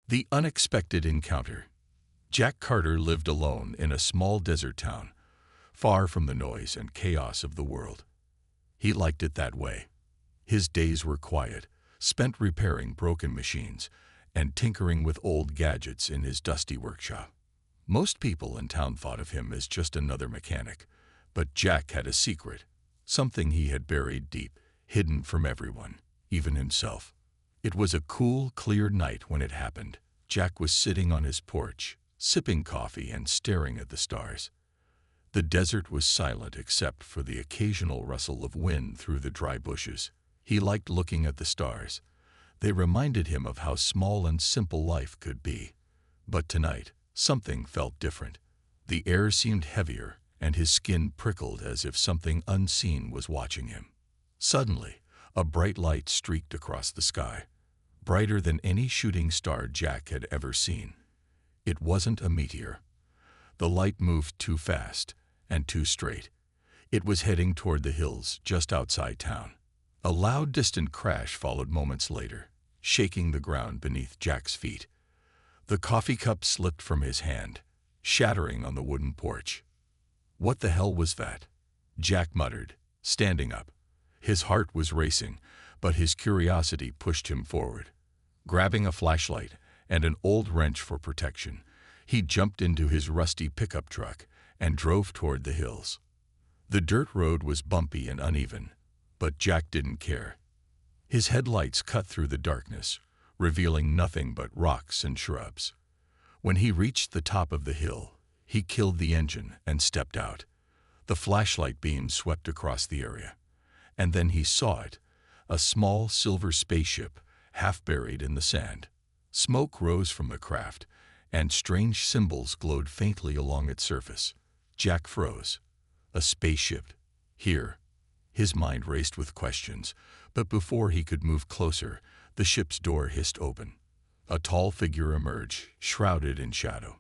The unexpected encounter. Jack Carter lived alone in a small desert town, far from the noise and chaos of the world. He liked it that way. His days were quiet, spent repairing broken machines and tinkering with old gadgets in his dusty workshop. Most people in town thought of him as just another mechanic, but Jack had a secret, something he had buried deep, hidden from everyone, even himself. It was a cool, clear night when it happened. Jack was sitting on his porch, sipping coffee and staring at the stars. The desert was silent except for the occasional rustle of wind through the dry bushes. He liked looking at the stars. They reminded him of how small and simple life could be. But tonight, something felt different. The air seemed heavier, and his skin prickled as if something unseen was watching him. Suddenly, a bright light streaked across the sky, brighter than any shooting star Jack had ever seen. It wasn't a meteor. The light moved too fast and too straight. It was heading toward the hills just outside town. A loud, distant crash followed moments later, shaking the ground beneath Jack's feet. The coffee cup slipped from his hand, shattering on the wooden porch. "What the hell was that?" Jack muttered, standing up. His heart was racing, but his curiosity pushed him forward. Grabbing a flashlight and an old wrench for protection, he jumped into his rusty pickup truck and drove toward the hills. The dirt road was bumpy and uneven, but Jack didn't care. His headlights cut through the darkness, revealing nothing but rocks and shrubs. When he reached the top of the hill, he killed the engine and stepped out. The flashlight beam swept across the area, and then he saw it, a small silver spaceship half buried in the sand. Smoke rose from the craft, and strange symbols glowed faintly along its surface. Jack froze. A spaceship? Here? His mind raced with questions, but before he could move closer, the ship's door hissed open. A tall figure emerged, shrouded in shadow.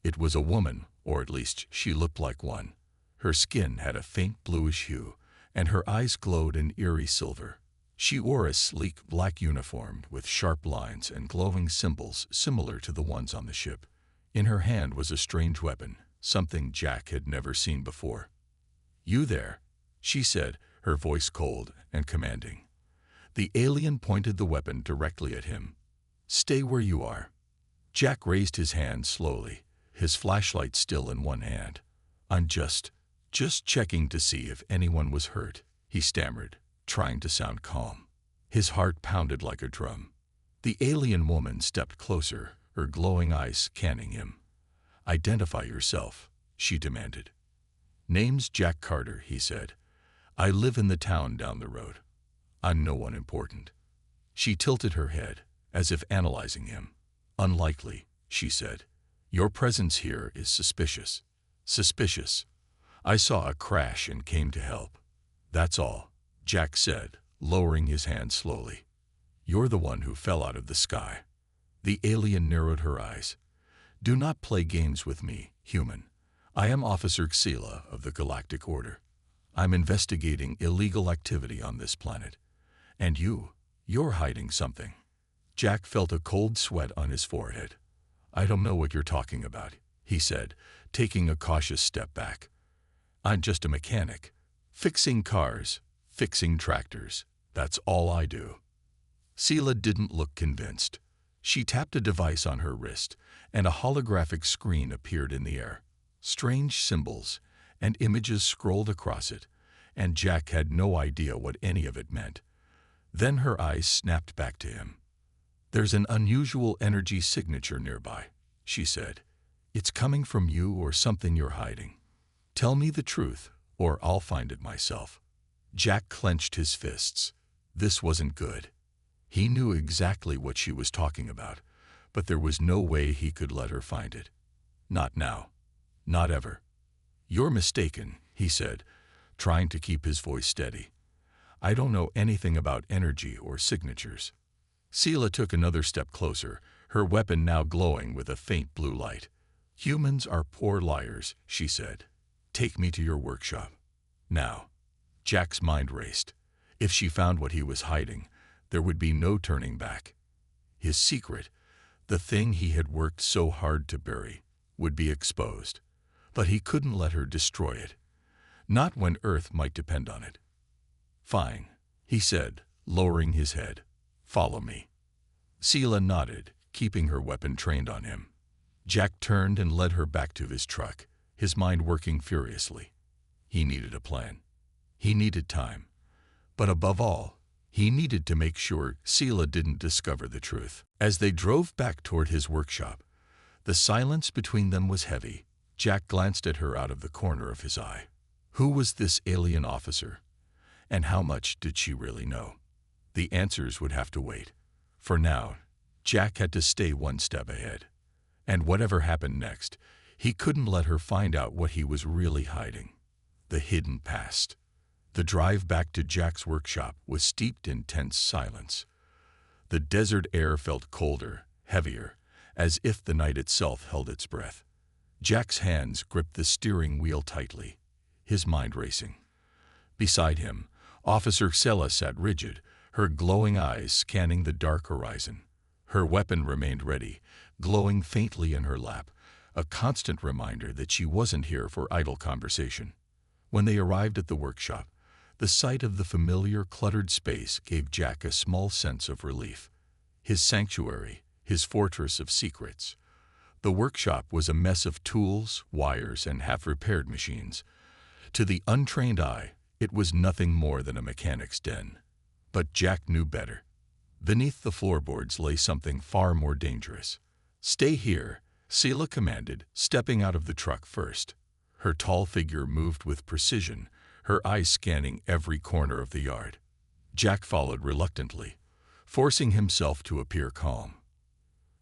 It was a woman, or at least she looked like one. Her skin had a faint bluish hue, and her eyes glowed in eerie silver. She wore a sleek black uniform with sharp lines and glowing symbols similar to the ones on the ship. In her hand was a strange weapon, something Jack had never seen before. "You there?" she said, her voice cold and commanding. The alien pointed the weapon directly at him. "Stay where you are." Jack raised his hand slowly, his flashlight still in one hand. "I'm just checking to see if anyone was hurt," he stammered, trying to sound calm. His heart pounded like a drum. The alien woman stepped closer, her glowing eyes scanning him. "Identify yourself," she demanded. "Name's Jack Carter," he said. "I live in the town down the road. I'm no one important." She tilted her head, as if analyzing him. "Unlikely," she said. "Your presence here is suspicious." "Suspicious? I saw a crash and came to help. That's all," Jack said, lowering his hand slowly. "You're the one who fell out of the sky." The alien narrowed her eyes. "Do not play games with me, human. I am Officer Xela of the Galactic Order. I'm investigating illegal activity on this planet. And you're hiding something." Jack felt a cold sweat on his forehead. "I don't know what you're talking about," he said, taking a cautious step back. "I'm just a mechanic. Fixing cars, fixing tractors. That's all I do." Xela didn't look convinced. She tapped a device on her wrist, and a holographic screen appeared in the air. Strange symbols and images scrolled across it, and Jack had no idea what any of it meant. Then her eyes snapped back to him. "There's an unusual energy signature nearby," she said. "It's coming from you or something you're hiding. Tell me the truth, or I'll find it myself." Jack clenched his fists. This wasn't good. He knew exactly what she was talking about, but there was no way he could let her find it. Not now. Not ever. "You're mistaken," he said, trying to keep his voice steady. "I don't know anything about energy or signatures." Xela took another step closer, her weapon now glowing with a faint blue light. "Humans are poor liars," she said. "Take me to your workshop. Now." Jack's mind raced. If she found what he was hiding, there would be no turning back. His secret, The thing he had worked so hard to bury would be exposed, but he couldn't let her destroy it. Not when Earth might depend on it. "Fine," he said, lowering his head. "Follow me." Sela nodded, keeping her weapon trained on him. Jack turned and led her back to his truck, his mind working furiously. He needed a plan. He needed time. But above all, he needed to make sure Sela didn't discover the truth. As they drove back toward his workshop, the silence between them was heavy. Jack glanced at her out of the corner of his eye. Who was this alien officer? And how much did she really know? The answers would have to wait. For now, Jack had to stay one step ahead. And whatever happened next, he couldn't let her find out what he was really hiding. The hidden past. The drive back to Jack's workshop was steeped in tense silence. The desert air felt colder, heavier, as if the night itself held its breath. Jack's hands gripped the steering wheel tightly, his mind racing. Beside him, Officer Sela sat rigid, her glowing eyes scanning the dark horizon. Her weapon remained ready, glowing faintly in her lap, a constant reminder that she wasn't here for idle conversation. When they arrived at the workshop, the sight of the familiar, cluttered space gave Jack a small sense of relief. His sanctuary, his fortress of secrets. The workshop was a mess of tools, wires, and half-repaired machines. To the untrained eye, it was nothing more than a mechanic's den. But Jack knew better. Beneath the floorboards lay something far more dangerous. "Stay here," Sela commanded, stepping out of the truck first. Her tall figure moved with precision, her eyes scanning every corner of the yard. Jack followed reluctantly, forcing himself to appear calm.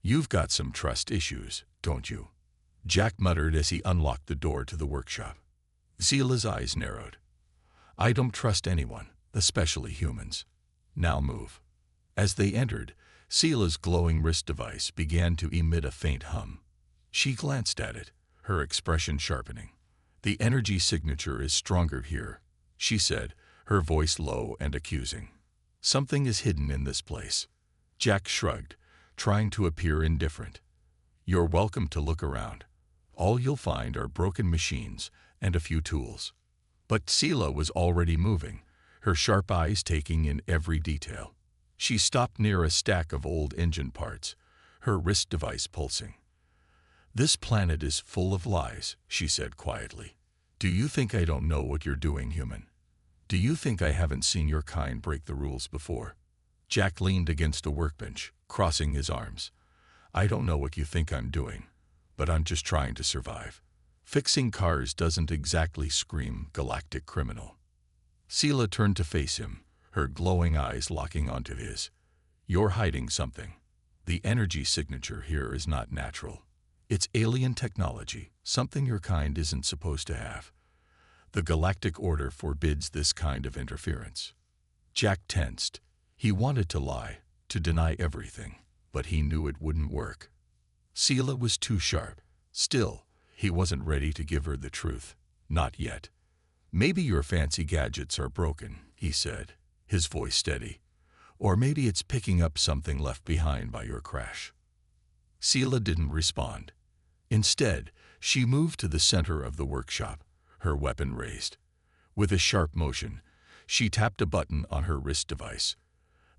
"You've got some trust issues, don't you?" Jack muttered as he unlocked the door to the workshop. Sela's eyes narrowed. "I don't trust anyone, especially humans. Now move." As they entered, Sela's glowing wrist device began to emit a faint hum. She glanced at it, her expression sharpening. "The energy signature is stronger here," she said, her voice low and accusing. "Something is hidden in this place." Jack shrugged, trying to appear indifferent. "You're welcome to look around. All you'll find are broken machines and a few tools." But Sela was already moving, her sharp eyes taking in every detail. She stopped near a stack of old engine parts, her wrist device pulsing. "This planet is full of lies," she said quietly. "Do you think I don't know what you're doing, human? Do you think I haven't seen your kind break the rules before?" Jack leaned against a workbench, crossing his arms. "I don't know what you think I'm doing, but I'm just trying to survive. Fixing cars doesn't exactly scream galactic criminal." Sela turned to face him, her glowing eyes locking onto his. "You're hiding something. The energy signature here is not natural. It's alien technology, something your kind isn't supposed to have. The galactic order forbids this kind of interference." Jack tensed. He wanted to lie, to deny everything, but he knew it wouldn't work. Sela was too sharp. Still, he wasn't ready to give her the truth. Not yet. "Maybe your fancy gadgets are broken," he said, his voice steady. "Or maybe it's picking up something left behind by your crash." Sela didn't respond. Instead, she moved to the center of the workshop, her weapon raised. With a sharp motion, she tapped a button on her wrist device.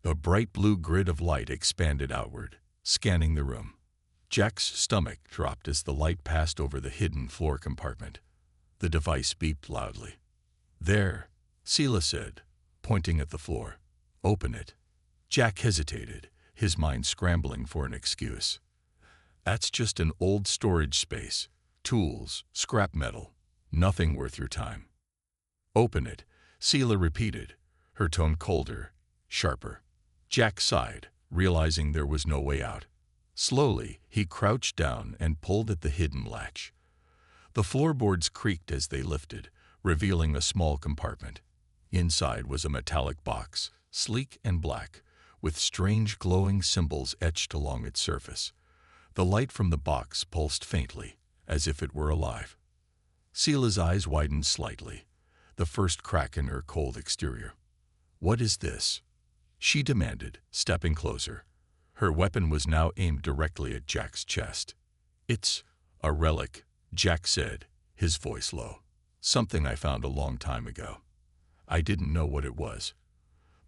A bright blue grid of light expanded outward, scanning the room. Jack's stomach dropped as the light passed over the hidden floor compartment. The device beeped loudly. "There," Sela said, pointing at the floor. "Open it." Jack hesitated, his mind scrambling for an excuse. "That's just an old storage space. Tools, scrap metal. Nothing worth your time." "Open it," Sela repeated, her tone colder, sharper. Jack sighed, realizing there was no way out. Slowly, he crouched down and pulled at the hidden latch. The floorboards creaked as they lifted, revealing a small compartment. Inside was a metallic box, sleek and black, with strange glowing symbols etched along its surface. The light from the box pulsed faintly, as if it were alive. Sela's eyes widened slightly, the first crack in her cold exterior. "What is this?" she demanded, stepping closer. Her weapon was now aimed directly at Jack's chest. "It's a relic," Jack said, his voice low. "Something I found a long time ago. I didn't know what it was,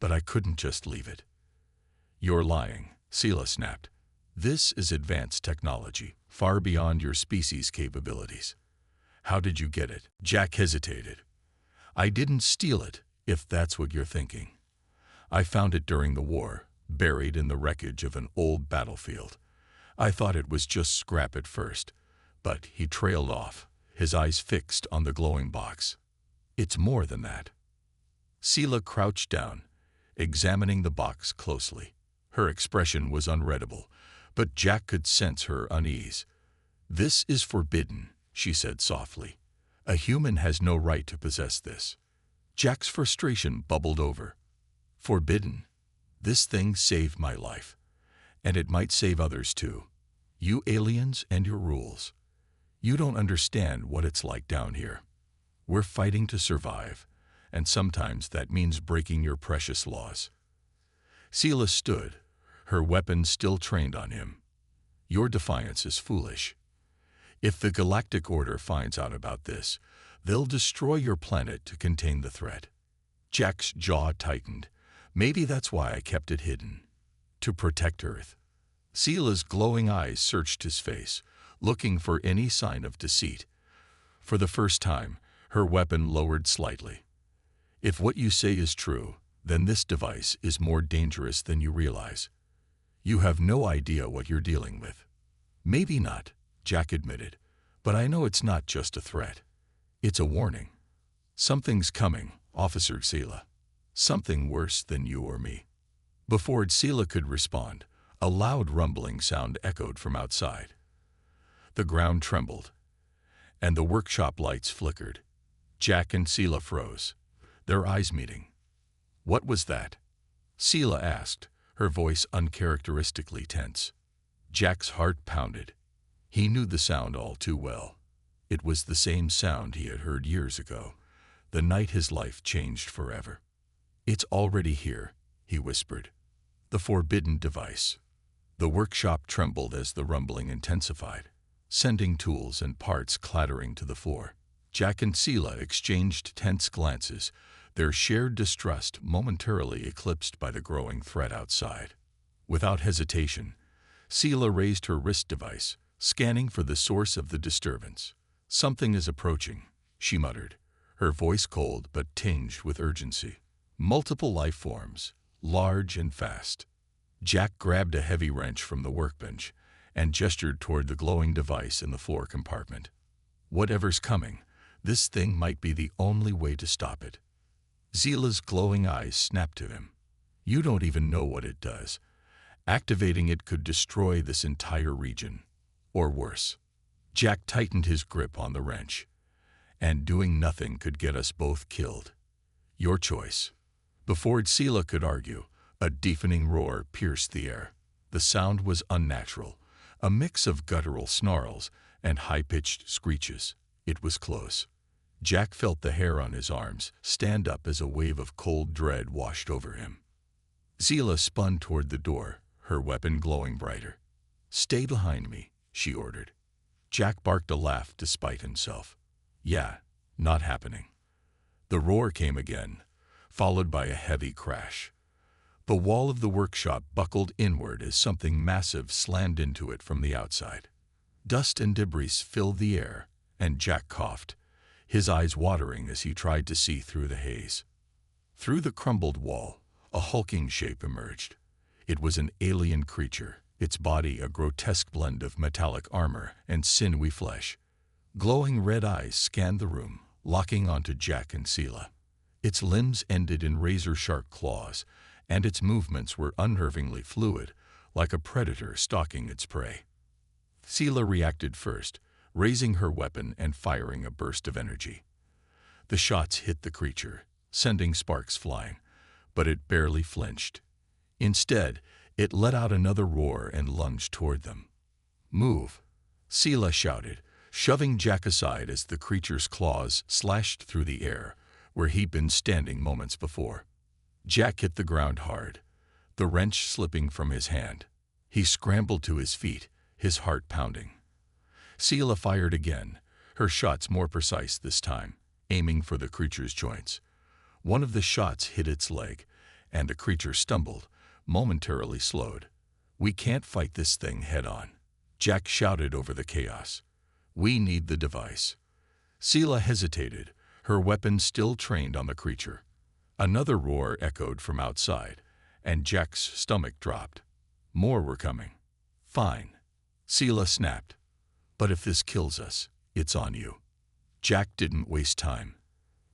but I couldn't just leave it." "You're lying," Sela snapped. "This is advanced technology, far beyond your species' capabilities. How did you get it?" Jack hesitated. "I didn't steal it, if that's what you're thinking. I found it during the war, buried in the wreckage of an old battlefield. I thought it was just scrap at first, but," he trailed off, his eyes fixed on the glowing box. "It's more than that." Sela crouched down, examining the box closely. Her expression was unreadable, but Jack could sense her unease. "This is forbidden," she said softly. "A human has no right to possess this." Jack's frustration bubbled over. "Forbidden? This thing saved my life, and it might save others too. You aliens and your rules. You don't understand what it's like down here. We're fighting to survive, and sometimes that means breaking your precious laws." Sela stood, her weapon still trained on him. "Your defiance is foolish. If the Galactic Order finds out about this, they'll destroy your planet to contain the threat." Jack's jaw tightened. "Maybe that's why I kept it hidden. To protect Earth." Sela's glowing eyes searched his face, looking for any sign of deceit. For the first time, her weapon lowered slightly. "If what you say is true, then this device is more dangerous than you realize. You have no idea what you're dealing with." "Maybe not," Jack admitted, "but I know it's not just a threat. It's a warning. Something's coming, Officer Sela. Something worse than you or me." Before Sela could respond, a loud rumbling sound echoed from outside. The ground trembled, and the workshop lights flickered. Jack and Sela froze, their eyes meeting. "What was that?" Sela asked, her voice uncharacteristically tense. Jack's heart pounded. He knew the sound all too well. It was the same sound he had heard years ago, the night his life changed forever. "It's already here," he whispered. "The forbidden device." The workshop trembled as the rumbling intensified, sending tools and parts clattering to the floor. Jack and Sela exchanged tense glances, their shared distrust momentarily eclipsed by the growing threat outside. Without hesitation, Sela raised her wrist device, scanning for the source of the disturbance. "Something is approaching," she muttered, her voice cold but tinged with urgency. "Multiple life forms, large and fast." Jack grabbed a heavy wrench from the workbench and gestured toward the glowing device in the floor compartment. "Whatever's coming, this thing might be the only way to stop it." Sela's glowing eyes snapped to him. "You don't even know what it does. Activating it could destroy this entire region, or worse." Jack tightened his grip on the wrench. "And doing nothing could get us both killed. Your choice." Before Sela could argue, a deafening roar pierced the air. The sound was unnatural, a mix of guttural snarls and high-pitched screeches. It was close. Jack felt the hair on his arms stand up as a wave of cold dread washed over him. Sela spun toward the door, her weapon glowing brighter. "Stay behind me," she ordered. Jack barked a laugh despite himself. "Yeah, not happening." The roar came again, followed by a heavy crash. The wall of the workshop buckled inward as something massive slammed into it from the outside. Dust and debris filled the air, and Jack coughed, his eyes watering as he tried to see through the haze. Through the crumbled wall, a hulking shape emerged. It was an alien creature, its body a grotesque blend of metallic armor and sinewy flesh. Glowing red eyes scanned the room, locking onto Jack and Sela. Its limbs ended in razor-sharp claws, and its movements were unnervingly fluid, like a predator stalking its prey. Sela reacted first, raising her weapon and firing a burst of energy. The shots hit the creature, sending sparks flying, but it barely flinched. Instead, it let out another roar and lunged toward them. "Move!" Sela shouted, shoving Jack aside as the creature's claws slashed through the air, where he'd been standing moments before. Jack hit the ground hard, the wrench slipping from his hand. He scrambled to his feet, his heart pounding. Sela fired again, her shots more precise this time, aiming for the creature's joints. One of the shots hit its leg, and the creature stumbled, momentarily slowed. "We can't fight this thing head-on," Jack shouted over the chaos. "We need the device." Sela hesitated, her weapon still trained on the creature. Another roar echoed from outside, and Jack's stomach dropped. More were coming. "Fine," Sela snapped. "But if this kills us, it's on you." Jack didn't waste time.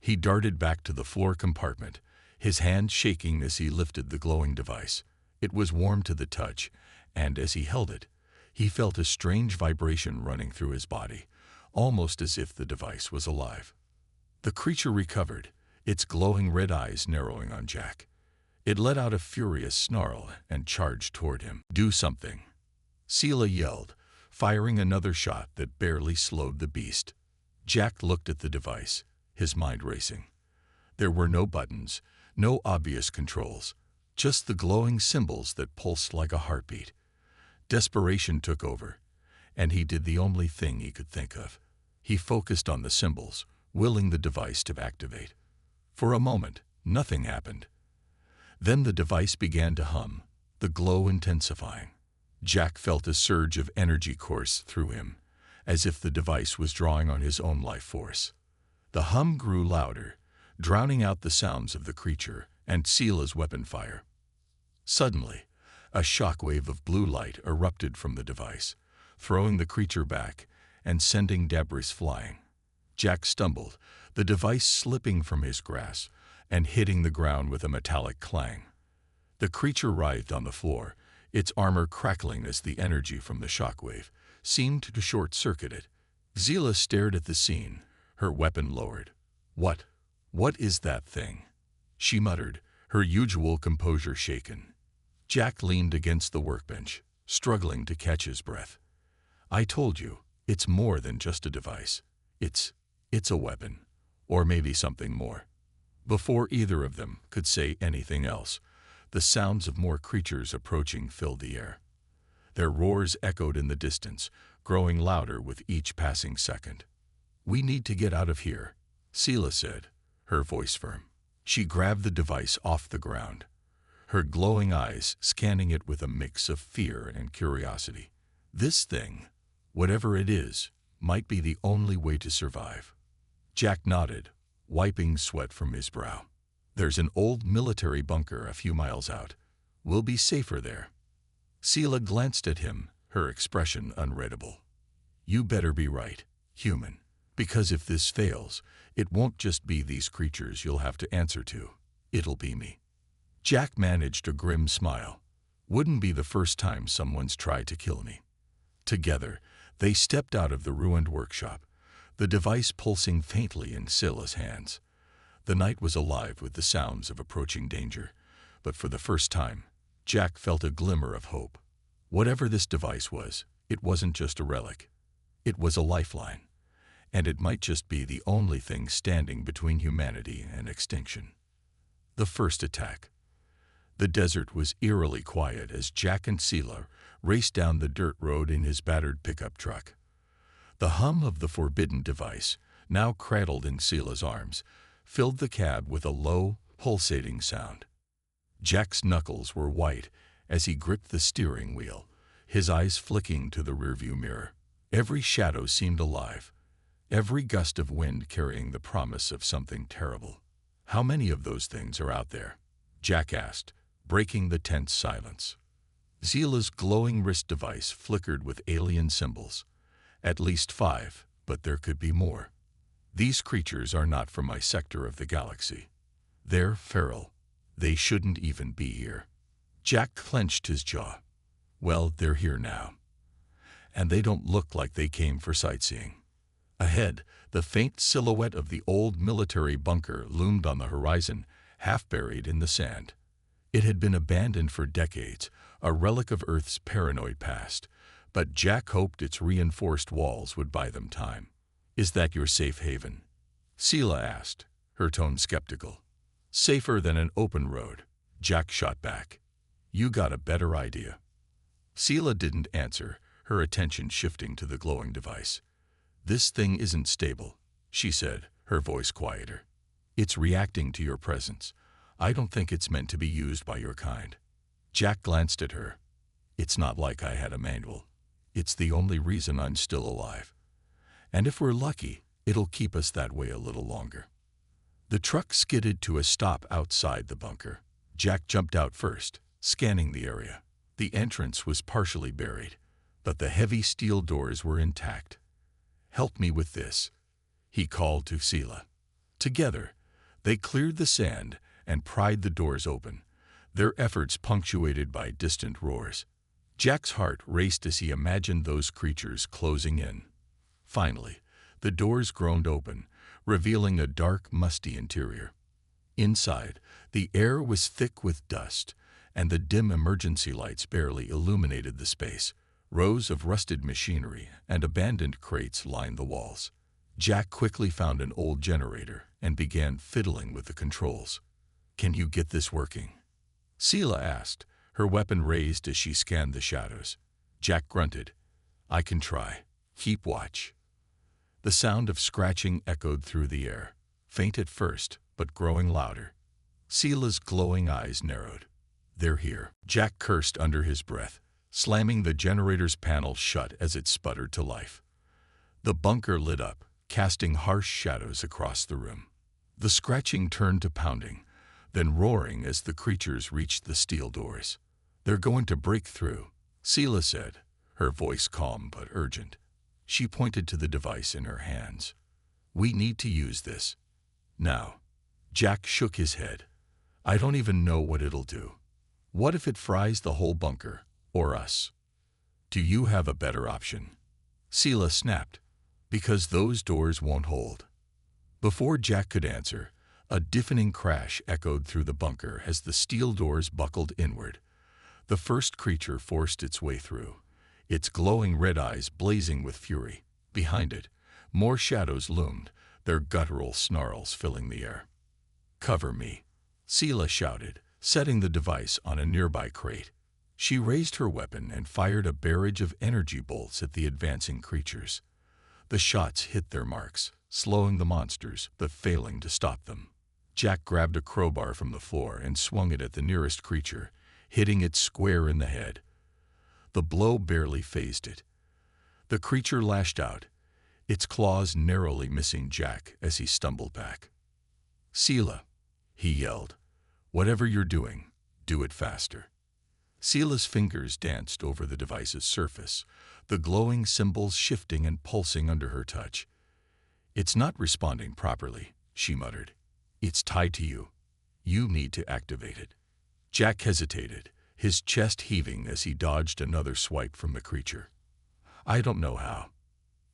He darted back to the floor compartment, his hand shaking as he lifted the glowing device. It was warm to the touch, and as he held it, he felt a strange vibration running through his body, almost as if the device was alive. The creature recovered, its glowing red eyes narrowing on Jack. It let out a furious snarl and charged toward him. "Do something," Sela yelled, firing another shot that barely slowed the beast. Jack looked at the device, his mind racing. There were no buttons, no obvious controls, just the glowing symbols that pulsed like a heartbeat. Desperation took over, and he did the only thing he could think of. He focused on the symbols, willing the device to activate. For a moment, nothing happened. Then the device began to hum, the glow intensifying. Jack felt a surge of energy course through him, as if the device was drawing on his own life force. The hum grew louder, drowning out the sounds of the creature and Sela's weapon fire. Suddenly, a shockwave of blue light erupted from the device, throwing the creature back and sending debris flying. Jack stumbled, the device slipping from his grasp and hitting the ground with a metallic clang. The creature writhed on the floor, its armor crackling as the energy from the shockwave seemed to short-circuit it. Sela stared at the scene, her weapon lowered. What is that thing?" she muttered, her usual composure shaken. Jack leaned against the workbench, struggling to catch his breath. "I told you, it's more than just a device. It's a weapon, or maybe something more." Before either of them could say anything else, the sounds of more creatures approaching filled the air. Their roars echoed in the distance, growing louder with each passing second. "We need to get out of here," Sela said, her voice firm. She grabbed the device off the ground, her glowing eyes scanning it with a mix of fear and curiosity. This thing, whatever it is, might be the only way to survive. Jack nodded, wiping sweat from his brow. "There's an old military bunker a few miles out. We'll be safer there." Sela glanced at him, her expression unreadable. "You better be right, human, because if this fails, it won't just be these creatures you'll have to answer to. It'll be me." Jack managed a grim smile. "Wouldn't be the first time someone's tried to kill me." Together, they stepped out of the ruined workshop, the device pulsing faintly in Sela's hands. The night was alive with the sounds of approaching danger, but for the first time, Jack felt a glimmer of hope. Whatever this device was, it wasn't just a relic. It was a lifeline, and it might just be the only thing standing between humanity and extinction. The first attack. The desert was eerily quiet as Jack and Sela raced down the dirt road in his battered pickup truck. The hum of the forbidden device, now cradled in Sela's arms, filled the cab with a low, pulsating sound. Jack's knuckles were white as he gripped the steering wheel, his eyes flicking to the rearview mirror. Every shadow seemed alive, every gust of wind carrying the promise of something terrible. "How many of those things are out there?" Jack asked, breaking the tense silence. Sela's glowing wrist device flickered with alien symbols. "At least 5, but there could be more. These creatures are not from my sector of the galaxy. They're feral. They shouldn't even be here." Jack clenched his jaw. "Well, they're here now. And they don't look like they came for sightseeing." Ahead, the faint silhouette of the old military bunker loomed on the horizon, half buried in the sand. It had been abandoned for decades, a relic of Earth's paranoid past, but Jack hoped its reinforced walls would buy them time. "Is that your safe haven?" Sela asked, her tone skeptical. "Safer than an open road," Jack shot back. "You got a better idea." Sela didn't answer, her attention shifting to the glowing device. "This thing isn't stable," she said, her voice quieter. "It's reacting to your presence. I don't think it's meant to be used by your kind." Jack glanced at her. "It's not like I had a manual. It's the only reason I'm still alive. And if we're lucky, it'll keep us that way a little longer." The truck skidded to a stop outside the bunker. Jack jumped out first, scanning the area. The entrance was partially buried, but the heavy steel doors were intact. "Help me with this," he called to Sela. Together, they cleared the sand and pried the doors open, their efforts punctuated by distant roars. Jack's heart raced as he imagined those creatures closing in. Finally, the doors groaned open, revealing a dark, musty interior. Inside, the air was thick with dust, and the dim emergency lights barely illuminated the space. Rows of rusted machinery and abandoned crates lined the walls. Jack quickly found an old generator and began fiddling with the controls. "Can you get this working?" Sela asked, her weapon raised as she scanned the shadows. Jack grunted. "I can try. Keep watch." The sound of scratching echoed through the air, faint at first, but growing louder. Sela's glowing eyes narrowed. "They're here." Jack cursed under his breath, slamming the generator's panel shut as it sputtered to life. The bunker lit up, casting harsh shadows across the room. The scratching turned to pounding, then roaring as the creatures reached the steel doors. "They're going to break through," Sela said, her voice calm but urgent. She pointed to the device in her hands. "We need to use this. Now." Jack shook his head. "I don't even know what it'll do. What if it fries the whole bunker, or us?" "Do you have a better option?" Sela snapped. "Because those doors won't hold." Before Jack could answer, a deafening crash echoed through the bunker as the steel doors buckled inward. The first creature forced its way through, its glowing red eyes blazing with fury. Behind it, more shadows loomed, their guttural snarls filling the air. "Cover me," Sela shouted, setting the device on a nearby crate. She raised her weapon and fired a barrage of energy bolts at the advancing creatures. The shots hit their marks, slowing the monsters, but failing to stop them. Jack grabbed a crowbar from the floor and swung it at the nearest creature, hitting it square in the head. The blow barely phased it. The creature lashed out, its claws narrowly missing Jack as he stumbled back. "Sela," he yelled, "whatever you're doing, do it faster." Sela's fingers danced over the device's surface, the glowing symbols shifting and pulsing under her touch. "It's not responding properly," she muttered. "It's tied to you. You need to activate it." Jack hesitated, his chest heaving as he dodged another swipe from the creature. "I don't know how."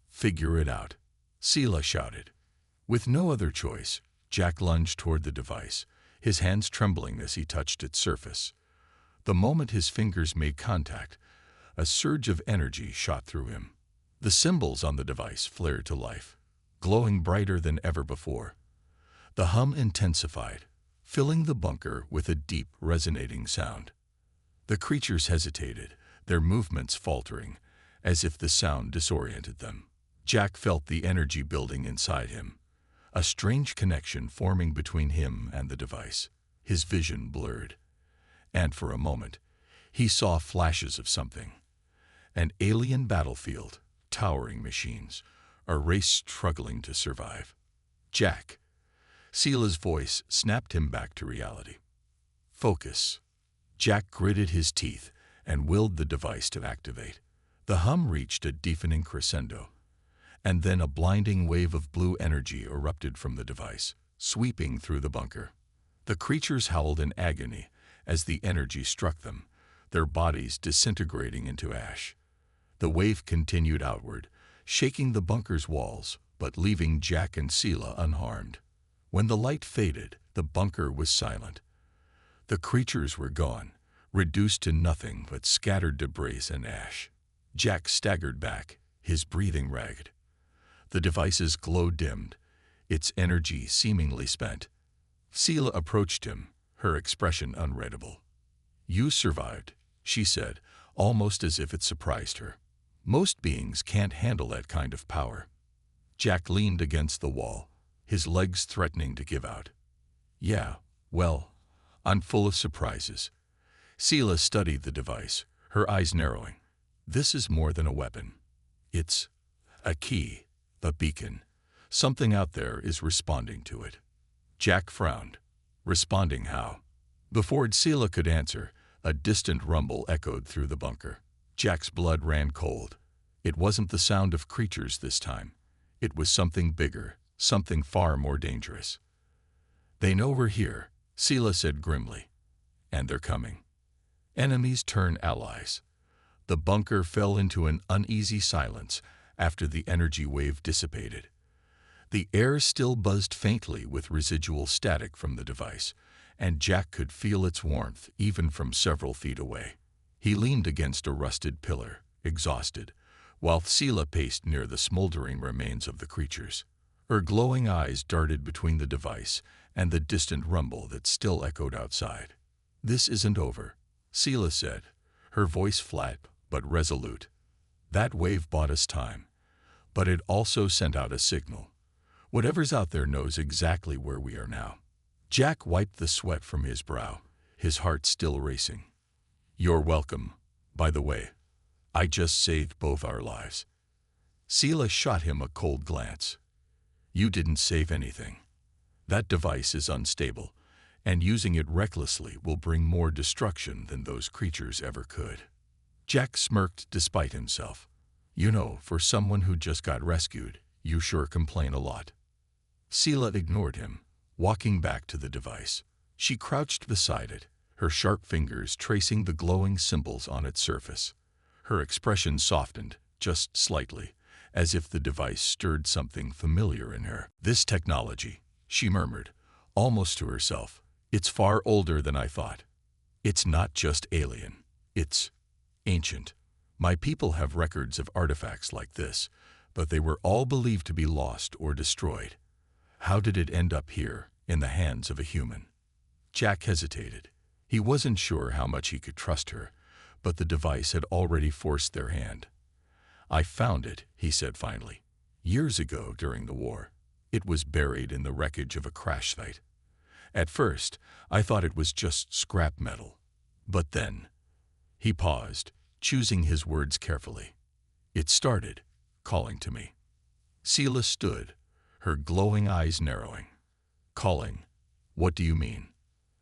"Figure it out," Sela shouted. With no other choice, Jack lunged toward the device, his hands trembling as he touched its surface. The moment his fingers made contact, a surge of energy shot through him. The symbols on the device flared to life, glowing brighter than ever before. The hum intensified, filling the bunker with a deep, resonating sound. The creatures hesitated, their movements faltering, as if the sound disoriented them. Jack felt the energy building inside him, a strange connection forming between him and the device. His vision blurred, and for a moment, he saw flashes of something. An alien battlefield, towering machines, a race struggling to survive. "Jack," Sela's voice snapped him back to reality. "Focus." Jack gritted his teeth and willed the device to activate. The hum reached a deafening crescendo, and then a blinding wave of blue energy erupted from the device, sweeping through the bunker. The creatures howled in agony as the energy struck them, their bodies disintegrating into ash. The wave continued outward, shaking the bunker's walls, but leaving Jack and Sela unharmed. When the light faded, the bunker was silent. The creatures were gone, reduced to nothing but scattered debris and ash. Jack staggered back, his breathing ragged. The device's glow dimmed, its energy seemingly spent. Sela approached him, her expression unreadable. "You survived," she said, almost as if it surprised her. Most beings can't handle that kind of power. Jack leaned against the wall, his legs threatening to give out. Yeah, well, I'm full of surprises. Sela studied the device, her eyes narrowing. This is more than a weapon. It's a key, a beacon. Something out there is responding to it. Jack frowned. Responding how? Before Sela could answer, a distant rumble echoed through the bunker. Jack's blood ran cold. It wasn't the sound of creatures this time. It was something bigger, something far more dangerous. They know we're here, Sela said grimly. And they're coming. Enemies turn allies. The bunker fell into an uneasy silence after the energy wave dissipated. The air still buzzed faintly with residual static from the device, and Jack could feel its warmth even from several feet away. He leaned against a rusted pillar, exhausted, while Sela paced near the smoldering remains of the creatures. Her glowing eyes darted between the device and the distant rumble that still echoed outside. This isn't over, Sela said, her voice flat but resolute. That wave bought us time, but it also sent out a signal. Whatever's out there knows exactly where we are now. Jack wiped the sweat from his brow, his heart still racing. You're welcome, by the way. I just saved both our lives. Sela shot him a cold glance. You didn't save anything. That device is unstable, and using it recklessly will bring more destruction than those creatures ever could. Jack smirked despite himself. You know, for someone who just got rescued, you sure complain a lot. Sela ignored him, walking back to the device. She crouched beside it, her sharp fingers tracing the glowing symbols on its surface. Her expression softened, just slightly, as if the device stirred something familiar in her. This technology, she murmured, almost to herself, it's far older than I thought. It's not just alien. It's ancient. My people have records of artifacts like this, but they were all believed to be lost or destroyed. How did it end up here, in the hands of a human? Jack hesitated. He wasn't sure how much he could trust her, but the device had already forced their hand. I found it, he said finally, years ago during the war. It was buried in the wreckage of a crash site. At first, I thought it was just scrap metal. But then, he paused, choosing his words carefully. It started calling to me. Sela stood, her glowing eyes narrowing. Calling? What do you mean?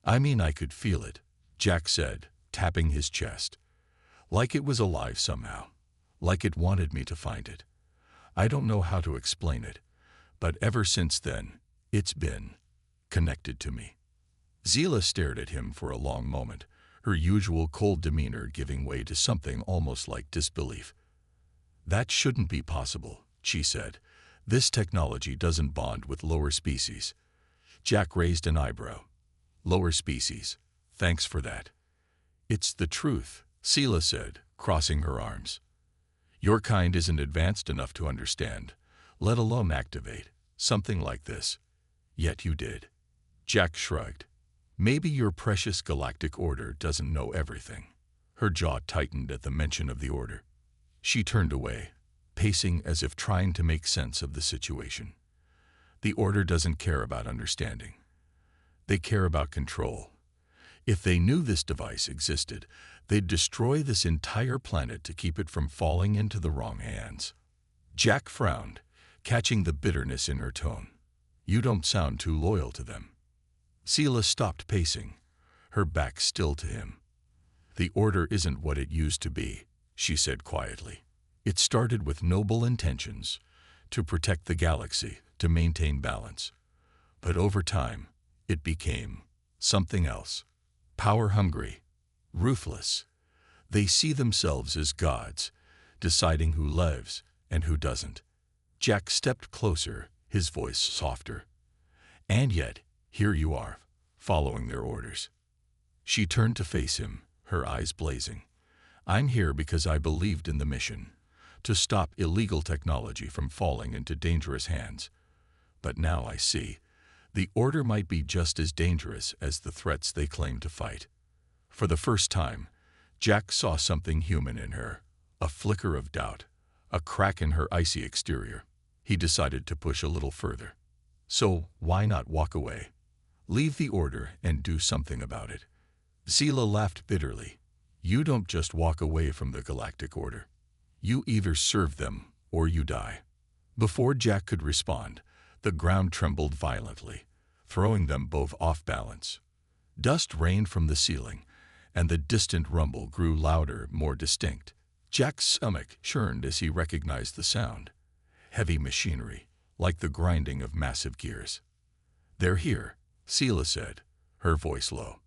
I mean I could feel it, Jack said, tapping his chest. Like it was alive somehow. Like it wanted me to find it. I don't know how to explain it, but ever since then, it's been connected to me. Sela stared at him for a long moment, her usual cold demeanor giving way to something almost like disbelief. That shouldn't be possible, she said. This technology doesn't bond with lower species. Jack raised an eyebrow. Lower species. Thanks for that. It's the truth, Sela said, crossing her arms. Your kind isn't advanced enough to understand, let alone activate something like this. Yet you did. Jack shrugged. Maybe your precious galactic order doesn't know everything. Her jaw tightened at the mention of the order. She turned away, pacing as if trying to make sense of the situation. The order doesn't care about understanding. They care about control. If they knew this device existed, they'd destroy this entire planet to keep it from falling into the wrong hands. Jack frowned, catching the bitterness in her tone. You don't sound too loyal to them. Sela stopped pacing, her back still to him. The order isn't what it used to be, she said quietly. It started with noble intentions, to protect the galaxy, to maintain balance. But over time, it became something else. Power-hungry, ruthless. They see themselves as gods, deciding who lives and who doesn't. Jack stepped closer, his voice softer. And yet, here you are, following their orders. She turned to face him, her eyes blazing. I'm here because I believed in the mission, to stop illegal technology from falling into dangerous hands. But now I see, the order might be just as dangerous as the threats they claim to fight. For the first time, Jack saw something human in her, a flicker of doubt, a crack in her icy exterior. He decided to push a little further. So why not walk away? Leave the order and do something about it. Sela laughed bitterly. You don't just walk away from the galactic order. You either serve them or you die. Before Jack could respond, the ground trembled violently, throwing them both off balance. Dust rained from the ceiling, and the distant rumble grew louder, more distinct. Jack's stomach churned as he recognized the sound. Heavy machinery, like the grinding of massive gears. They're here, Sela said, her voice low.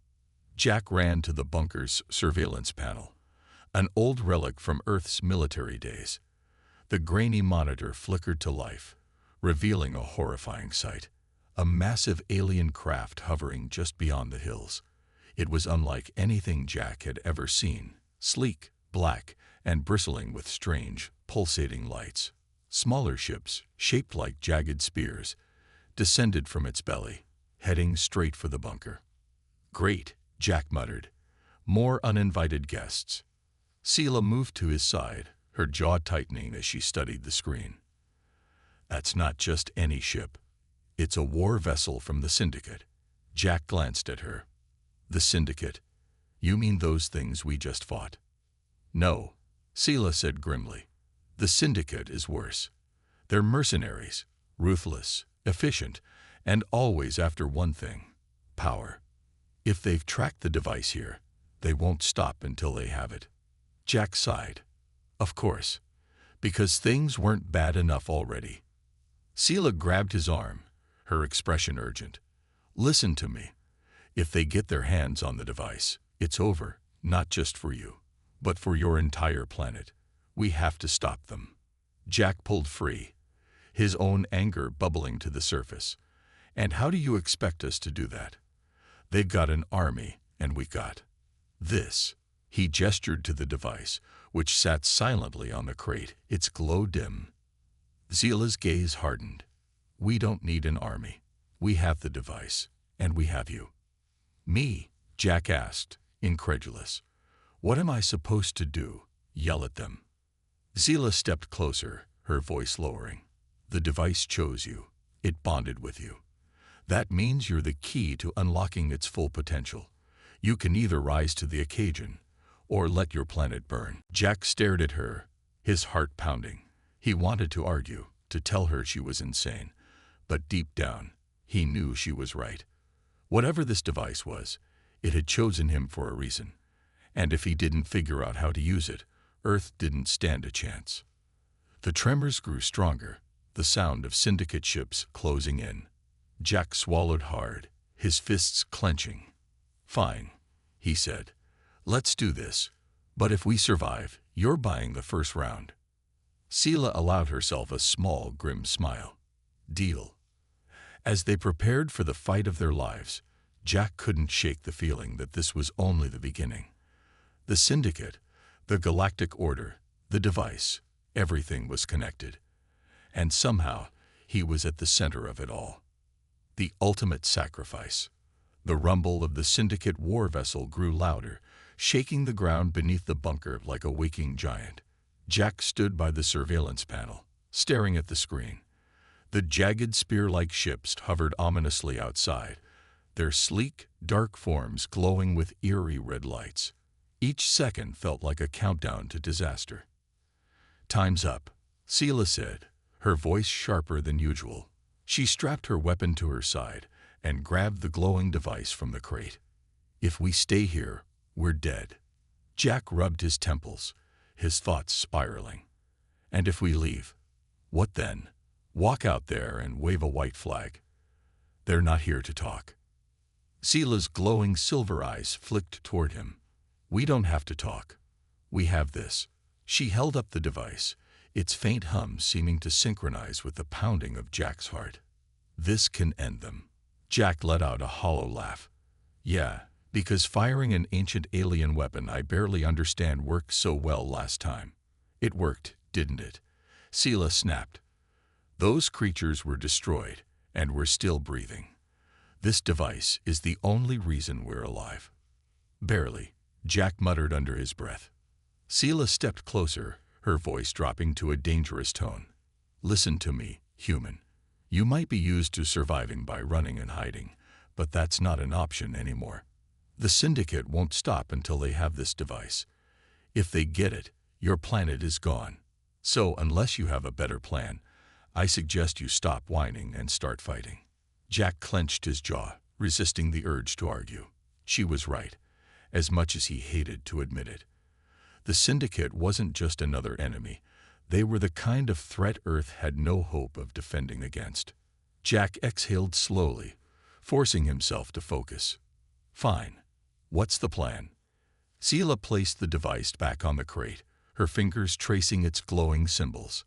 Jack ran to the bunker's surveillance panel, an old relic from Earth's military days. The grainy monitor flickered to life, revealing a horrifying sight. A massive alien craft hovering just beyond the hills. It was unlike anything Jack had ever seen, sleek, black, and bristling with strange, pulsating lights. Smaller ships, shaped like jagged spears, descended from its belly, heading straight for the bunker. Great, Jack muttered. More uninvited guests. Sela moved to his side, her jaw tightening as she studied the screen. That's not just any ship. It's a war vessel from the Syndicate. Jack glanced at her. The Syndicate? You mean those things we just fought? No, Sela said grimly. The Syndicate is worse. They're mercenaries, ruthless, efficient, and always after one thing: power. If they've tracked the device here, they won't stop until they have it. Jack sighed. Of course, because things weren't bad enough already. Sela grabbed his arm, her expression urgent. Listen to me. If they get their hands on the device, it's over, not just for you, but for your entire planet. We have to stop them. Jack pulled free, his own anger bubbling to the surface. And how do you expect us to do that? They've got an army, and we got this. He gestured to the device, which sat silently on the crate, its glow dim. Sela's gaze hardened. We don't need an army. We have the device, and we have you. Me? Jack asked, incredulous. What am I supposed to do? Yell at them? Sela stepped closer, her voice lowering. The device chose you. It bonded with you. That means you're the key to unlocking its full potential. You can either rise to the occasion, or let your planet burn. Jack stared at her, his heart pounding. He wanted to argue, to tell her she was insane. But deep down, he knew she was right. Whatever this device was, it had chosen him for a reason. And if he didn't figure out how to use it, Earth didn't stand a chance. The tremors grew stronger, the sound of Syndicate ships closing in. Jack swallowed hard, his fists clenching. Fine, he said. Let's do this. But if we survive, you're buying the first round. Sela allowed herself a small, grim smile. Deal. As they prepared for the fight of their lives, Jack couldn't shake the feeling that this was only the beginning. The Syndicate, the Galactic Order, the device, everything was connected. And somehow, he was at the center of it all. The ultimate sacrifice. The rumble of the Syndicate war vessel grew louder, shaking the ground beneath the bunker like a waking giant. Jack stood by the surveillance panel, staring at the screen. The jagged spear-like ships hovered ominously outside, their sleek, dark forms glowing with eerie red lights. Each second felt like a countdown to disaster. Time's up, Sela said, her voice sharper than usual. She strapped her weapon to her side and grabbed the glowing device from the crate. If we stay here, we're dead. Jack rubbed his temples, his thoughts spiraling. And if we leave, what then? Walk out there and wave a white flag. They're not here to talk. Sela's glowing silver eyes flicked toward him. We don't have to talk. We have this. She held up the device, its faint hum seeming to synchronize with the pounding of Jack's heart. This can end them. Jack let out a hollow laugh. Yeah, because firing an ancient alien weapon I barely understand worked so well last time. It worked, didn't it? Sela snapped. Those creatures were destroyed, and we're still breathing. This device is the only reason we're alive. Barely, Jack muttered under his breath. Sela stepped closer, her voice dropping to a dangerous tone. Listen to me, human. You might be used to surviving by running and hiding, but that's not an option anymore. The Syndicate won't stop until they have this device. If they get it, your planet is gone. So unless you have a better plan, I suggest you stop whining and start fighting. Jack clenched his jaw, resisting the urge to argue. She was right, as much as he hated to admit it. The Syndicate wasn't just another enemy. They were the kind of threat Earth had no hope of defending against. Jack exhaled slowly, forcing himself to focus. Fine. What's the plan? Sela placed the device back on the crate, her fingers tracing its glowing symbols.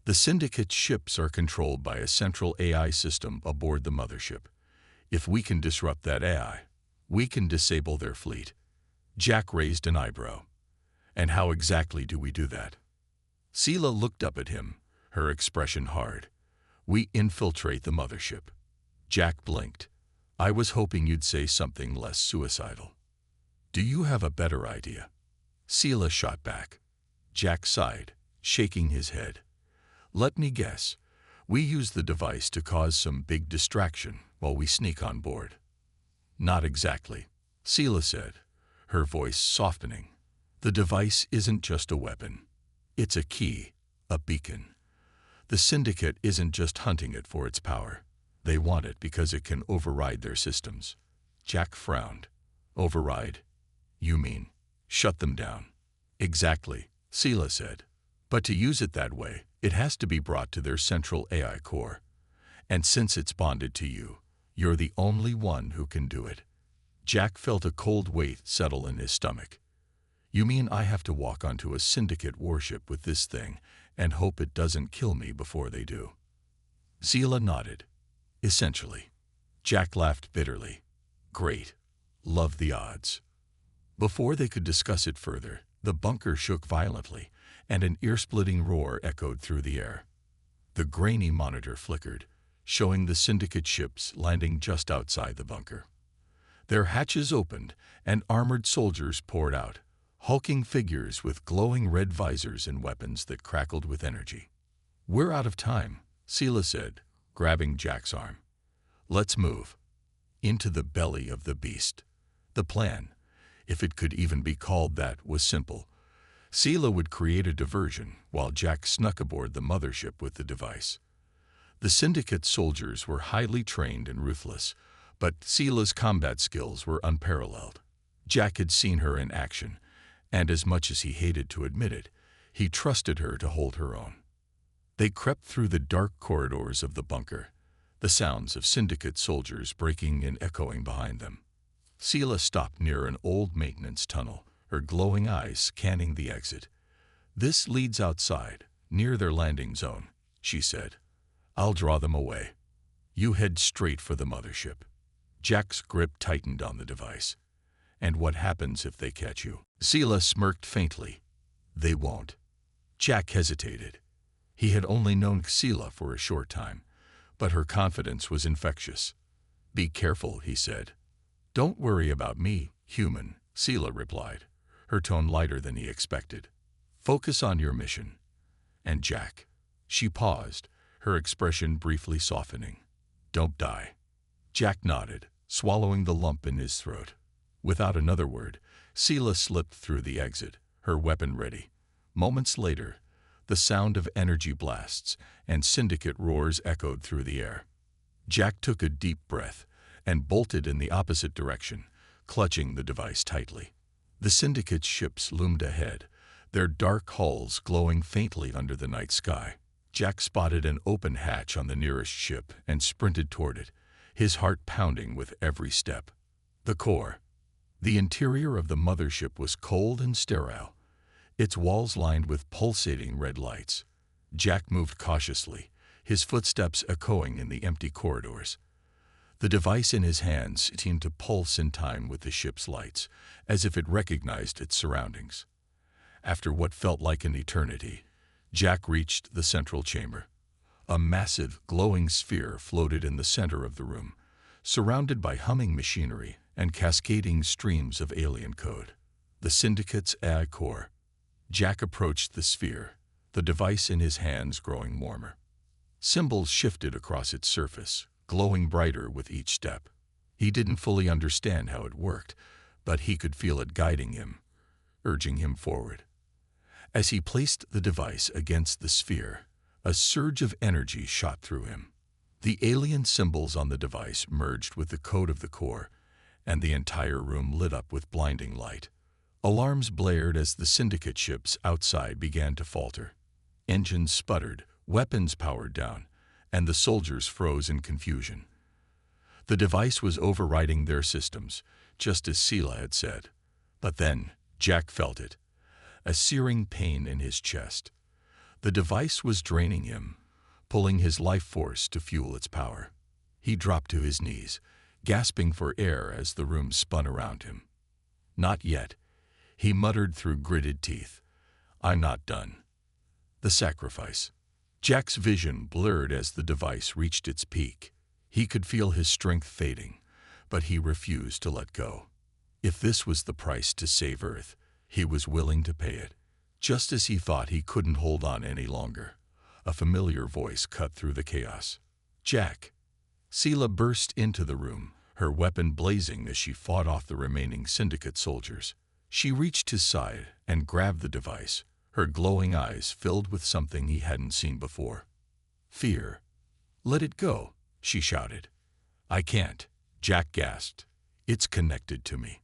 The Syndicate's ships are controlled by a central AI system aboard the mothership. If we can disrupt that AI, we can disable their fleet. Jack raised an eyebrow. And how exactly do we do that? Sela looked up at him, her expression hard. We infiltrate the mothership. Jack blinked. I was hoping you'd say something less suicidal. Do you have a better idea? Sela shot back. Jack sighed, shaking his head. Let me guess. We use the device to cause some big distraction while we sneak on board. Not exactly, Sela said, her voice softening. The device isn't just a weapon. It's a key, a beacon. The Syndicate isn't just hunting it for its power. They want it because it can override their systems. Jack frowned. Override? You mean, shut them down? Exactly, Sela said. But to use it that way, it has to be brought to their central AI core. And since it's bonded to you, you're the only one who can do it. Jack felt a cold weight settle in his stomach. You mean I have to walk onto a Syndicate warship with this thing and hope it doesn't kill me before they do? Sela nodded. Essentially. Jack laughed bitterly. Great. Love the odds. Before they could discuss it further, the bunker shook violently, and an ear-splitting roar echoed through the air. The grainy monitor flickered, showing the Syndicate ships landing just outside the bunker. Their hatches opened, and armored soldiers poured out, hulking figures with glowing red visors and weapons that crackled with energy. We're out of time, Sela said, grabbing Jack's arm. Let's move. Into the belly of the beast. The plan, if it could even be called that, was simple. Sela would create a diversion while Jack snuck aboard the mothership with the device. The Syndicate soldiers were highly trained and ruthless, but Sela's combat skills were unparalleled. Jack had seen her in action, and as much as he hated to admit it, he trusted her to hold her own. They crept through the dark corridors of the bunker, the sounds of Syndicate soldiers breaking and echoing behind them. Sela stopped near an old maintenance tunnel, her glowing eyes scanning the exit. This leads outside, near their landing zone, she said. I'll draw them away. You head straight for the mothership. Jack's grip tightened on the device. And what happens if they catch you? Sela smirked faintly. They won't. Jack hesitated. He had only known Sela for a short time, but her confidence was infectious. Be careful, he said. Don't worry about me, human, Sela replied, her tone lighter than he expected. Focus on your mission. And Jack. She paused, her expression briefly softening. Don't die. Jack nodded, swallowing the lump in his throat. Without another word, Sela slipped through the exit, her weapon ready. Moments later, the sound of energy blasts and Syndicate roars echoed through the air. Jack took a deep breath and bolted in the opposite direction, clutching the device tightly. The Syndicate's ships loomed ahead, their dark hulls glowing faintly under the night sky. Jack spotted an open hatch on the nearest ship and sprinted toward it, his heart pounding with every step. The core. The interior of the mothership was cold and sterile, its walls lined with pulsating red lights. Jack moved cautiously, his footsteps echoing in the empty corridors. The device in his hands seemed to pulse in time with the ship's lights, as if it recognized its surroundings. After what felt like an eternity, Jack reached the central chamber. A massive, glowing sphere floated in the center of the room, surrounded by humming machinery and cascading streams of alien code. The Syndicate's AI core. Jack approached the sphere, the device in his hands growing warmer. Symbols shifted across its surface, glowing brighter with each step. He didn't fully understand how it worked, but he could feel it guiding him, urging him forward. As he placed the device against the sphere, a surge of energy shot through him. The alien symbols on the device merged with the code of the core, and the entire room lit up with blinding light. Alarms blared as the Syndicate ships outside began to falter. Engines sputtered, weapons powered down, and the soldiers froze in confusion. The device was overriding their systems, just as Sela had said. But then, Jack felt it, a searing pain in his chest. The device was draining him, pulling his life force to fuel its power. He dropped to his knees, gasping for air as the room spun around him. "Not yet," he muttered through gritted teeth. "I'm not done." The sacrifice. Jack's vision blurred as the device reached its peak. He could feel his strength fading, but he refused to let go. If this was the price to save Earth, he was willing to pay it. Just as he thought he couldn't hold on any longer, a familiar voice cut through the chaos. "Jack!" Sela burst into the room, her weapon blazing as she fought off the remaining Syndicate soldiers. She reached his side and grabbed the device, her glowing eyes filled with something he hadn't seen before. Fear. "Let it go," she shouted. "I can't," Jack gasped. "It's connected to me."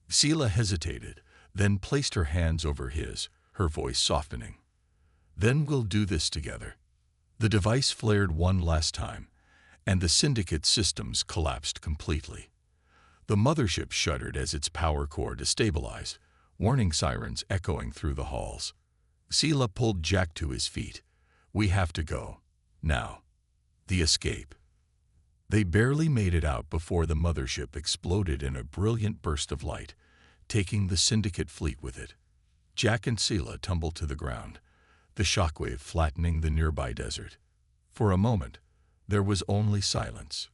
Sela hesitated, then placed her hands over his, her voice softening. "Then we'll do this together." The device flared one last time, and the Syndicate systems collapsed completely. The mothership shuddered as its power core destabilized, warning sirens echoing through the halls. Sela pulled Jack to his feet. "We have to go. Now." The escape. They barely made it out before the mothership exploded in a brilliant burst of light, taking the Syndicate fleet with it. Jack and Sela tumbled to the ground, the shockwave flattening the nearby desert. For a moment, there was only silence.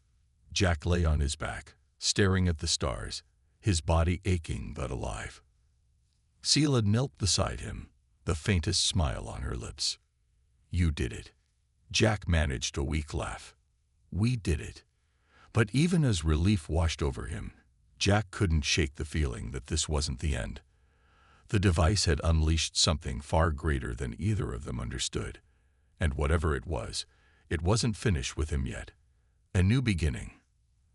Jack lay on his back, staring at the stars, his body aching but alive. Sela knelt beside him, the faintest smile on her lips. "You did it." Jack managed a weak laugh. "We did it." But even as relief washed over him, Jack couldn't shake the feeling that this wasn't the end. The device had unleashed something far greater than either of them understood, and whatever it wasn't finished with him yet. A new beginning.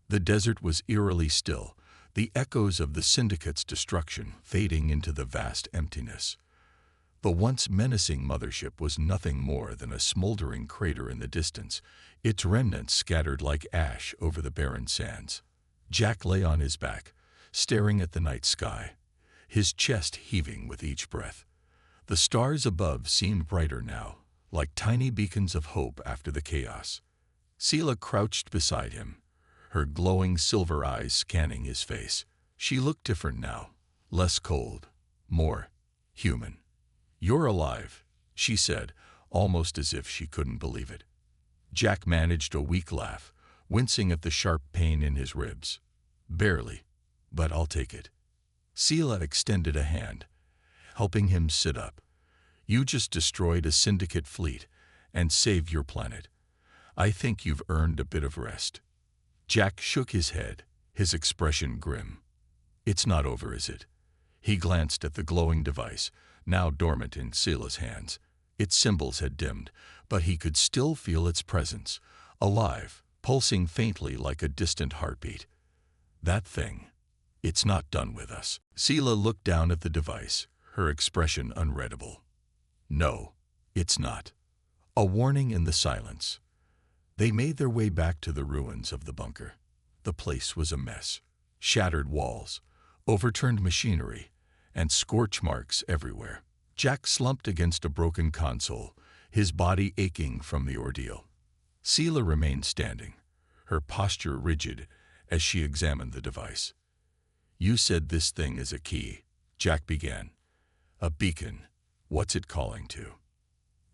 The desert was eerily still, the echoes of the Syndicate's destruction fading into the vast emptiness. The once menacing mothership was nothing more than a smoldering crater in the distance, its remnants scattered like ash over the barren sands. Jack lay on his back, staring at the night sky, his chest heaving with each breath. The stars above seemed brighter now, like tiny beacons of hope after the chaos. Sela crouched beside him, her glowing silver eyes scanning his face. She looked different now, less cold, more human. "You're alive," she said, almost as if she couldn't believe it. Jack managed a weak laugh, wincing at the sharp pain in his ribs. "Barely, but I'll take it." Sela extended a hand, helping him sit up. "You just destroyed a Syndicate fleet and saved your planet. I think you've earned a bit of rest." Jack shook his head, his expression grim. "It's not over, is it?" He glanced at the glowing device, now dormant in Sela's hands. Its symbols had dimmed, but he could still feel its presence, alive, pulsing faintly like a distant heartbeat. "That thing, it's not done with us." Sela looked down at the device, her expression unreadable. "No, it's not." A warning in the silence. They made their way back to the ruins of the bunker. The place was a mess. Shattered walls, overturned machinery, and scorch marks everywhere. Jack slumped against a broken console, his body aching from the ordeal. Sela remained standing, her posture rigid as she examined the device. "You said this thing is a key," Jack began. "A beacon. What's it calling to?"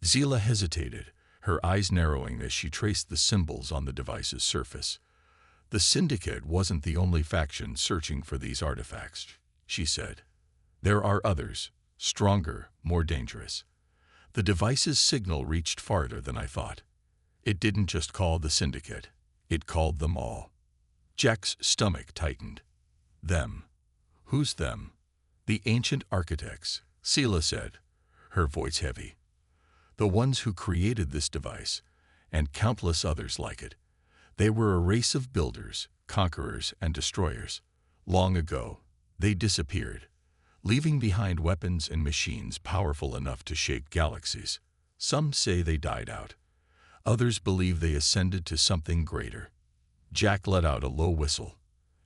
Sela hesitated, her eyes narrowing as she traced the symbols on the device's surface. "The Syndicate wasn't the only faction searching for these artifacts," she said. There are others, stronger, more dangerous. The device's signal reached farther than I thought. It didn't just call the syndicate, it called them all. Jack's stomach tightened. Them. Who's them? The ancient architects, Sela said, her voice heavy. The ones who created this device, and countless others like it. They were a race of builders, conquerors, and destroyers. Long ago, they disappeared, leaving behind weapons and machines powerful enough to shape galaxies. Some say they died out. Others believe they ascended to something greater. Jack let out a low whistle.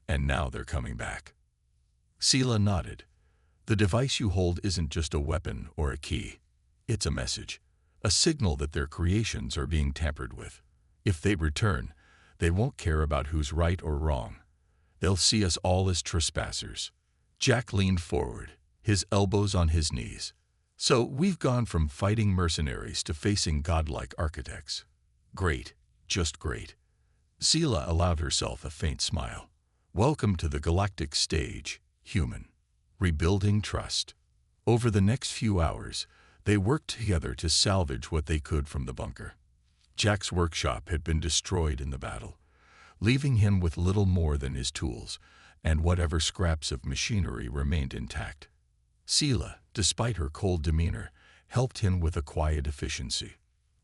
And now they're coming back. Sela nodded. The device you hold isn't just a weapon or a key. It's a message, a signal that their creations are being tampered with. If they return, they won't care about who's right or wrong. They'll see us all as trespassers. Jack leaned forward, his elbows on his knees. So we've gone from fighting mercenaries to facing godlike architects. Great, just great. Sela allowed herself a faint smile. Welcome to the galactic stage, human. Rebuilding trust. Over the next few hours, they worked together to salvage what they could from the bunker. Jack's workshop had been destroyed in the battle, leaving him with little more than his tools, and whatever scraps of machinery remained intact. Sela, despite her cold demeanor, helped him with a quiet efficiency.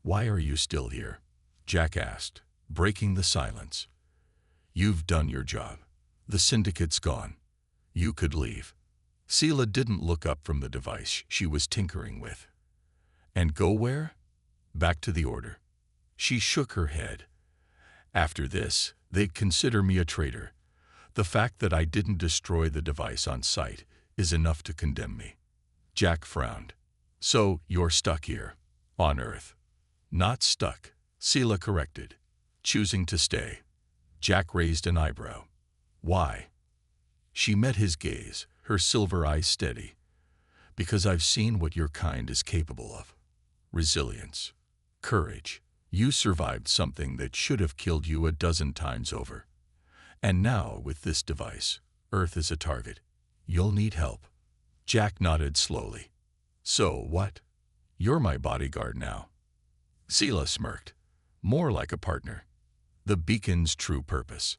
"Why are you still here?" Jack asked, breaking the silence. "You've done your job. The syndicate's gone. You could leave." Sela didn't look up from the device she was tinkering with. "And go where?" "Back to the Order." She shook her head. "After this, they'd consider me a traitor. The fact that I didn't destroy the device on sight is enough to condemn me." Jack frowned. "So you're stuck here, on Earth." "Not stuck," Sela corrected, choosing to stay. Jack raised an eyebrow. "Why?" She met his gaze, her silver eyes steady. "Because I've seen what your kind is capable of. Resilience. Courage. You survived something that should have killed you a dozen times over. And now, with this device, Earth is a target. You'll need help." Jack nodded slowly. "So what? You're my bodyguard now." Sela smirked. "More like a partner." The beacon's true purpose.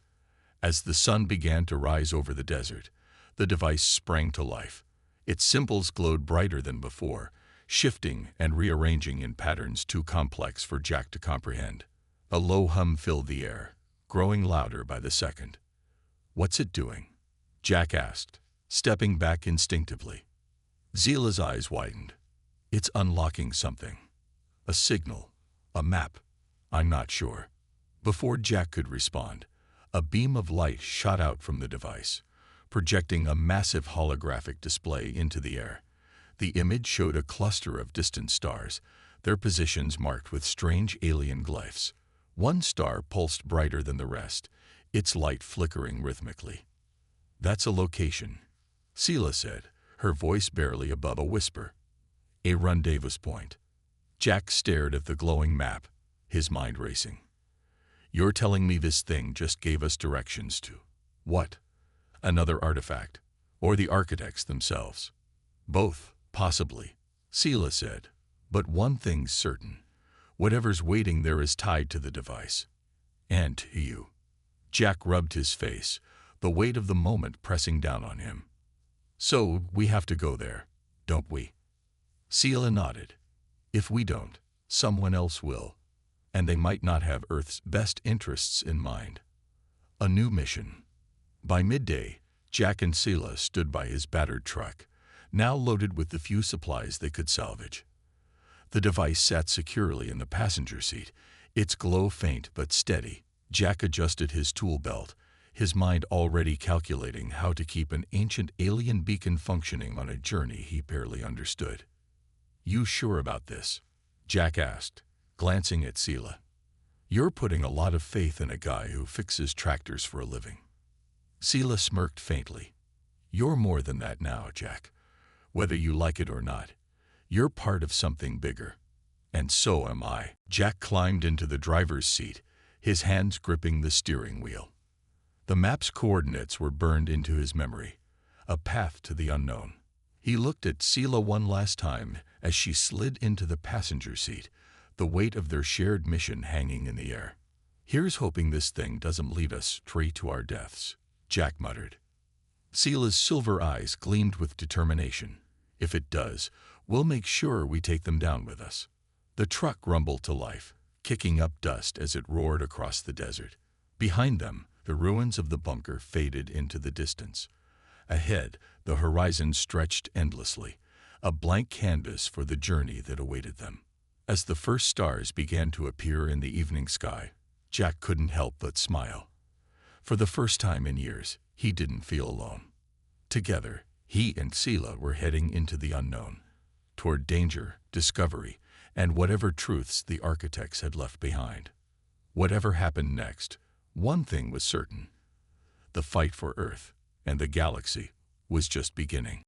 As the sun began to rise over the desert, the device sprang to life. Its symbols glowed brighter than before, shifting and rearranging in patterns too complex for Jack to comprehend. A low hum filled the air, growing louder by the second. "What's it doing?" Jack asked, stepping back instinctively. Sela's eyes widened. "It's unlocking something. A signal. A map. I'm not sure." Before Jack could respond, a beam of light shot out from the device, projecting a massive holographic display into the air. The image showed a cluster of distant stars, their positions marked with strange alien glyphs. One star pulsed brighter than the rest, its light flickering rhythmically. "That's a location," Sela said, her voice barely above a whisper. "A rendezvous point." Jack stared at the glowing map, his mind racing. "You're telling me this thing just gave us directions to what? Another artifact? Or the architects themselves?" "Both, possibly," Sela said. "But one thing's certain. Whatever's waiting there is tied to the device. And to you." Jack rubbed his face, the weight of the moment pressing down on him. "So we have to go there, don't we?" Sela nodded. "If we don't, someone else will. And they might not have Earth's best interests in mind." A new mission. By midday, Jack and Sela stood by his battered truck, now loaded with the few supplies they could salvage. The device sat securely in the passenger seat, its glow faint but steady. Jack adjusted his tool belt, his mind already calculating how to keep an ancient alien beacon functioning on a journey he barely understood. "You sure about this?" Jack asked, glancing at Sela. "You're putting a lot of faith in a guy who fixes tractors for a living." Sela smirked faintly. "You're more than that now, Jack. Whether you like it or not, you're part of something bigger. And so am I." Jack climbed into the driver's seat, his hands gripping the steering wheel. The map's coordinates were burned into his memory, a path to the unknown. He looked at Sela one last time as she slid into the passenger seat, the weight of their shared mission hanging in the air. "Here's hoping this thing doesn't lead us straight to our deaths," Jack muttered. Sela's silver eyes gleamed with determination. "If it does, we'll make sure we take them down with us." The truck rumbled to life, kicking up dust as it roared across the desert. Behind them, the ruins of the bunker faded into the distance. Ahead, the horizon stretched endlessly, a blank canvas for the journey that awaited them. As the first stars began to appear in the evening sky, Jack couldn't help but smile. For the first time in years, he didn't feel alone. Together, he and Sela were heading into the unknown, toward danger, discovery, and whatever truths the architects had left behind. Whatever happened next, one thing was certain: the fight for Earth and the galaxy was just beginning.